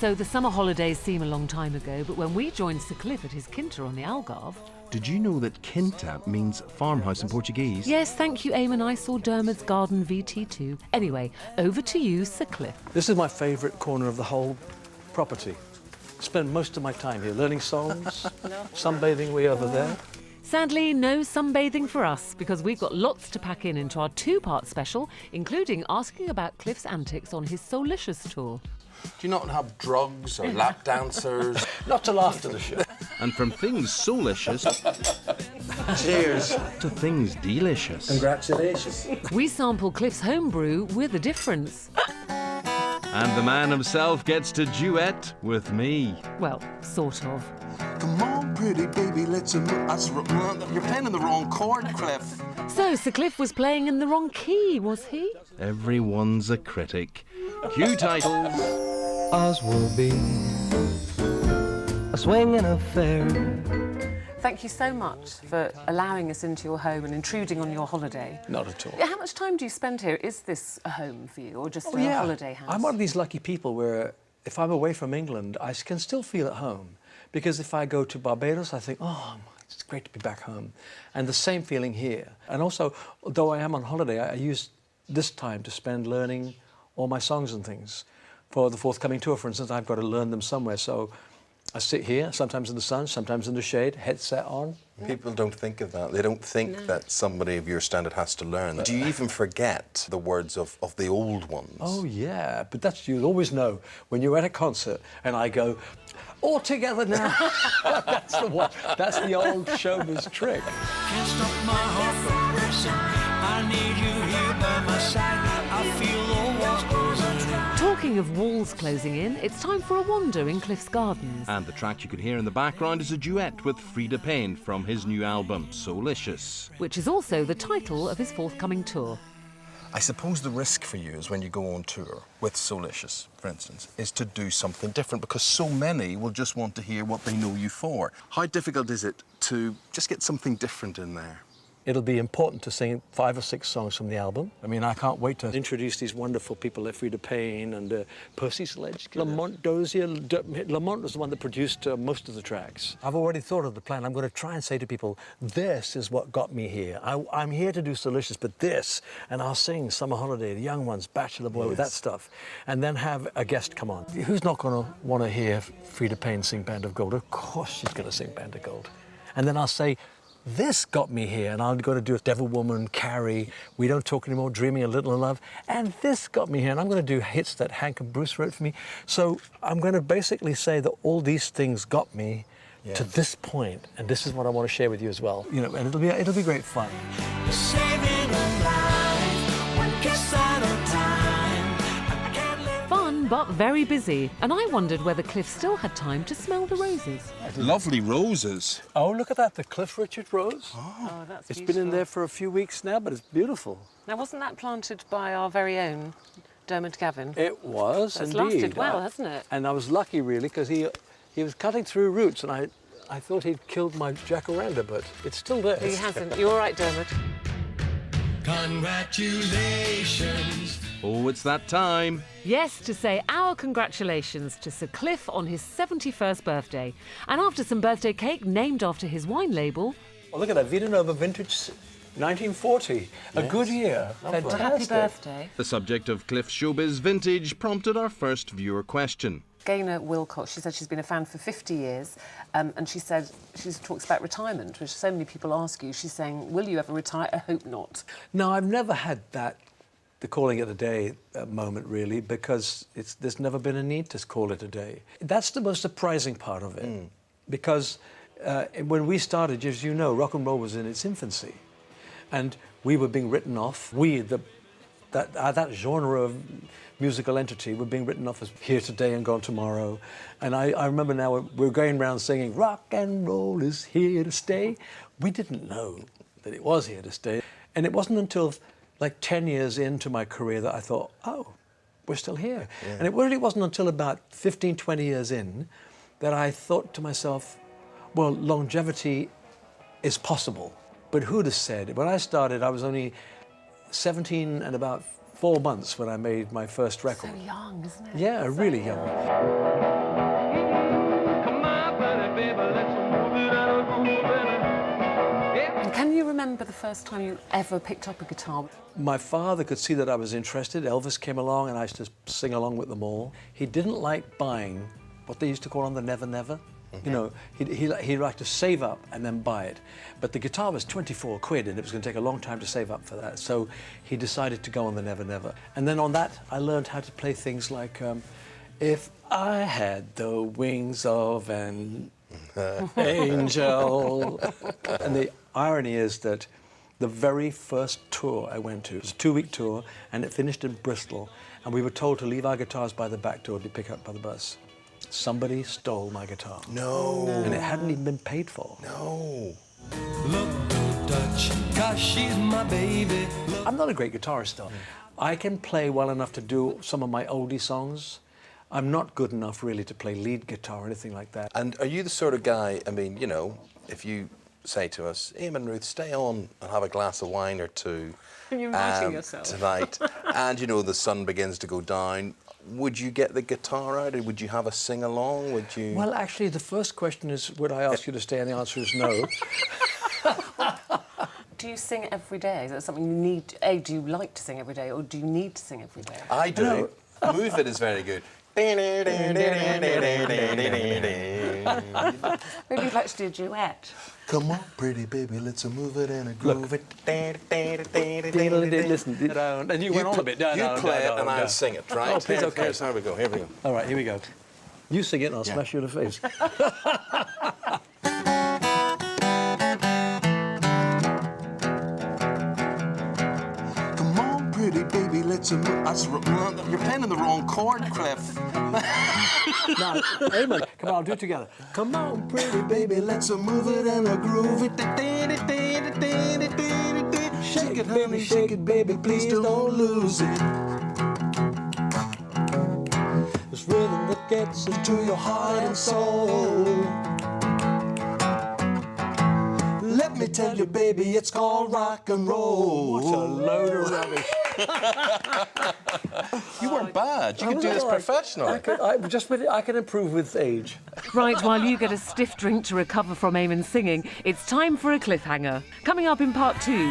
So the summer holidays seem a long time ago, but when we joined Sir Cliff at his quinta on the Algarve... Did you know that quinta means farmhouse in Portuguese? Yes, thank you, Eamonn. I saw Dermot's garden VT too. Anyway, over to you, Sir Cliff. This is my favourite corner of the whole property. Spend most of my time here learning songs, sunbathing way over there. Sadly, no sunbathing for us, because we've got lots to pack in into our two-part special, including asking about Cliff's antics on his Soulicious tour. Do you not have drugs or lap dancers? Not till after the show. And from things soulicious Cheers. to things delicious. Congratulations. We sample Cliff's homebrew with a difference. And the man himself gets to duet with me. Well, sort of. Come on, pretty baby, let's... You're playing in the wrong chord, Cliff. So, Sir Cliff was playing in the wrong key, was he? Everyone's a critic. Cue titles. Ours will be a swinging affair. Thank you so much for allowing us into your home and intruding on your holiday. Not at all. How much time do you spend here? Is this a home for you, or just a holiday house? I'm one of these lucky people where if I'm away from England, I can still feel at home. Because if I go to Barbados, I think, oh, it's great to be back home. And the same feeling here. And also, though I am on holiday, I use this time to spend learning all my songs and things. For the forthcoming tour, for instance, I've got to learn them somewhere. So I sit here, sometimes in the sun, sometimes in the shade, headset on. People don't think of that. They don't think that somebody of your standard has to learn that. Do you even forget the words of the old ones? Oh, yeah, but that's, you'll always know when you're at a concert and I go, all together now. That's the one. That's the old showbiz trick. Can't stop my heart from racing. I need you here by my side. I feel the walls closing in. Talking of walls closing in, it's time for a wander in Cliff's gardens. And the track you can hear in the background is a duet with Frida Payne from his new album, Soulicious. Which is also the title of his forthcoming tour. I suppose the risk for you is when you go on tour with Soulicious, for instance, is to do something different because so many will just want to hear what they know you for. How difficult is it to just get something different in there? It'll be important to sing 5 or 6 songs from the album. I mean, I can't wait to introduce these wonderful people like Frida Payne and Percy Sledge. Lamont Dozier. Lamont was the one that produced most of the tracks. I've already thought of the plan. I'm going to try and say to people, this is what got me here. I'm here to do Soulicious, but this, and I'll sing Summer Holiday, The Young Ones, Bachelor Boy, with that stuff, and then have a guest come on. Who's not going to want to hear Frida Payne sing Band of Gold? Of course she's going to sing Band of Gold. And then I'll say, this got me here, and I'm going to do Devil Woman, Carrie, We Don't Talk Anymore, Dreaming a Little in Love, and this got me here, and I'm going to do hits that Hank and Bruce wrote for me. So I'm going to basically say that all these things got me to this point, and this is what I want to share with you as well. You know, and it'll be great fun. Saving a life, one kiss at a time. Fun, but very busy. And I wondered whether Cliff still had time to smell the roses. Lovely roses. Oh, look at that, the Cliff Richard rose. Oh, that's It's beautiful. been in there for a few weeks now, but it's beautiful. Now, wasn't that planted by our very own Dermot Gavin? It was, It's indeed. lasted well, hasn't it? And I was lucky, really, because he was cutting through roots, and I thought he'd killed my jacaranda, but it's still there. He hasn't. You're all right, Dermot. Congratulations. Oh, it's that time. Yes, to say our congratulations to Sir Cliff on his 71st birthday. And after some birthday cake named after his wine label... Oh, look at that, Vita Nova Vintage 1940. A good year. Fantastic. Happy birthday. The subject of Cliff's showbiz vintage prompted our first viewer question. Gaynor Wilcox, she said she's been a fan for 50 years, and she said, she talks about retirement, which so many people ask you. She's saying, will you ever retire? I hope not. No, I've never had that, the calling it a day moment, really, because there's never been a need to call it a day. That's the most surprising part of it, because when we started, as you know, rock and roll was in its infancy, and we were being written off. That genre of musical entity were being written off as here today and gone tomorrow. And I remember now we're going around singing, rock and roll is here to stay. We didn't know that it was here to stay. And it wasn't until like 10 years into my career that I thought, oh, we're still here. Yeah. And it really wasn't until about 15, 20 years in that I thought to myself, well, longevity is possible. But who'd have said? When I started, I was only 17 and about 4 months when I made my first record. So young, isn't it? Yeah, really young. And can you remember the first time you ever picked up a guitar? My father could see that I was interested. Elvis came along and I used to sing along with them all. He didn't like buying what they used to call on the Never Never. You know, he'd like to save up and then buy it. But the guitar was 24 quid and it was going to take a long time to save up for that. So he decided to go on the Never Never. And then on that, I learned how to play things like, if I had the wings of an angel. And the irony is that the very first tour I went to, it was a 2-week tour, and it finished in Bristol, and we were told to leave our guitars by the back door to be picked up by the bus. Somebody stole my guitar. No. And it hadn't even been paid for. No. Look good Dutch, 'cause she's my baby. I'm not a great guitarist, though. I can play well enough to do some of my oldie songs. I'm not good enough, really, to play lead guitar or anything like that. And are you the sort of guy, I mean, you know, if you say to us, Eamonn, Ruth, stay on and have a glass of wine or two You're inviting yourself. tonight, and, you know, the sun begins to go down, would you get the guitar out, or would you have a sing-along? Would you... Well, actually, the first question is, would I ask you to stay? And the answer is no. Do you sing every day? Is that something you need? A, do you like to sing every day, or do you need to sing every day? I do. Move It is very good. Maybe you'd like to do a duet. Come on, pretty baby, let's move it and a groove it. Listen, and you went on a bit. You play it and I'll sing it, right? Oh, please, okay. Here's how we go. Here we go. All right, here we go. You sing it and I'll smash you in the face. Come on, pretty baby, let's move. You're playing in the wrong chord, Cliff. Now, Eamonn, come on, do it together. Come on, pretty baby, let's move it and a groove it. shake it, baby, shake it, baby, please don't lose it. This rhythm that gets into your heart and soul. Let me tell you, baby, it's called rock and roll. What a load of rubbish. You weren't bad. You could do this professionally. I can improve with age. Right, while you get a stiff drink to recover from Eamonn's singing, it's time for a cliffhanger. Coming up in part 2,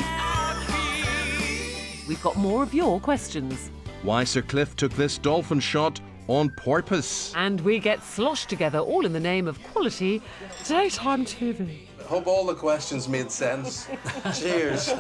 we've got more of your questions. Why Sir Cliff took this dolphin shot on purpose. And we get sloshed together, all in the name of quality daytime TV. Hope all the questions made sense. Cheers.